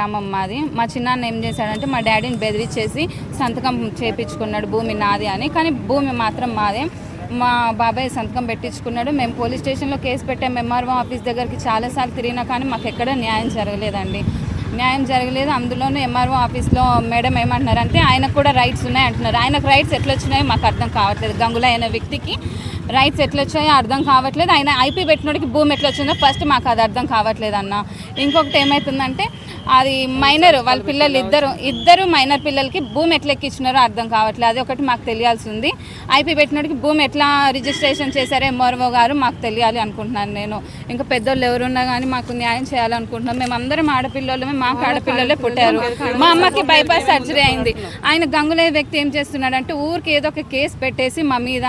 గ్రామం మాది. మా చిన్నాన్న ఏం చేశాడంటే మా డాడీని బెదిరించేసి సంతకం చేయించుకున్నాడు భూమి నాది అని. కానీ భూమి మాత్రం మాదే. మా బాబాయ్ సంతకం పెట్టించుకున్నాడు. మేము పోలీస్ స్టేషన్లో కేసు పెట్టాము. ఎంఆర్ఓ ఆఫీస్ దగ్గరికి చాలాసార్లు తిరిగినా కానీ మాకు ఎక్కడ న్యాయం జరగలేదండి. న్యాయం జరగలేదు. అందులోనూ ఎంఆర్ఓ ఆఫీస్లో మేడం ఏమంటున్నారంటే ఆయనకు కూడా రైట్స్ ఉన్నాయి అంటున్నారు. ఆయనకు రైట్స్ ఎట్లా వచ్చినాయో మాకు అర్థం కావట్లేదు. గంగుల అనే వ్యక్తికి రైట్స్ ఎట్లా వచ్చాయో అర్థం కావట్లేదు. ఆయన ఐపీ పెట్టినోడికి భూమి ఎట్లా వచ్చిందో ఫస్ట్ మాకు అది అర్థం కావట్లేదు అన్న. ఇంకొకటి ఏమవుతుందంటే అది మైనర్ వాళ్ళ పిల్లలు ఇద్దరు మైనర్ పిల్లలకి భూమి ఎట్లా ఎక్కించినారో అర్థం కావట్లేదు. అది ఒకటి మాకు తెలియాల్సి ఉంది. ఐపీ పెట్టినోడికి భూమి ఎట్లా రిజిస్ట్రేషన్ చేశారో ఎంఆర్ఓ గారు మాకు తెలియాలి అనుకుంటున్నాను నేను. ఇంకా పెద్దోళ్ళు ఎవరున్నా కానీ మాకు న్యాయం చేయాలనుకుంటున్నాం. మేము అందరం ఆడపిల్లలమే, మాకు ఆడపిల్లలే పుట్టారు. మా అమ్మకి బైపాస్ సర్జరీ అయింది. ఆయన గంగులయ్య వ్యక్తి ఏం చేస్తున్నాడంటే ఊరికి ఏదో ఒక కేసు పెట్టేసి మా మీద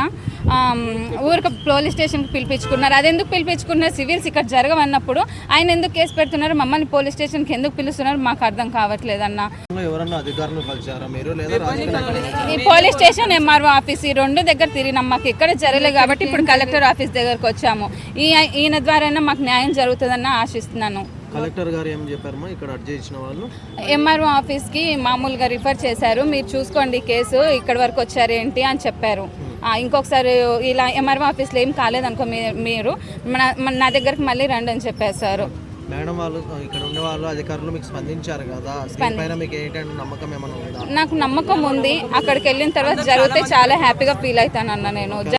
ఊరికి పోలీస్ స్టేషన్కి పిలిపించుకున్నారు. అది ఎందుకు పిలిపించుకున్నారు? సివిల్స్ ఇక్కడ జరగవన్నప్పుడు ఆయన ఎందుకు కేసు పెడుతున్నారు? మమ్మల్ని పోలీస్ స్టేషన్కి ఎందుకు పిలుస్తున్నారు మాకు అర్థం కావట్లేదు అన్న. ఈ పోలీస్ స్టేషన్ ఎంఆర్ఓ ఆఫీస్ ఈ రెండు దగ్గర తిరిగినాం. మాకు ఇక్కడ జరగలేదు కాబట్టి ఇప్పుడు కలెక్టర్ ఆఫీస్ దగ్గరకు వచ్చాము. ఈయన ద్వారా మాకు న్యాయం జరుగుతుందన్న ఆశిస్తున్నాను. కలెక్టర్ గారు ఏం చెప్పారమ్మా ఇక్కడ అర్జీ ఇచ్చిన వాళ్ళు? ఎంఆర్ఓ ఆఫీస్కి మామూలుగా రిఫర్ చేశారు. మీరు చూసుకోండి కేసు ఇక్కడి వరకు వచ్చారేంటి అని చెప్పారు. ఇంకొకసారి ఇలా ఎంఆర్ఓ ఆఫీస్లో ఏం కాలేదనుకో మీరు నా దగ్గరకు మళ్ళీ రండి అని చెప్పారు సార్. మేడం వాళ్ళు ఇక్కడ ఉండే వాళ్ళు అధికారులు మీకు స్పందించారు కదా, పైన మీకు ఏంటంటే నమ్మకం ఏమైనా ఉందా? నాకు నమ్మకం ఉంది. అక్కడికి వెళ్ళిన తర్వాత జరిగితే చాలా హ్యాపీగా ఫీల్ అవుతానన్న నేను.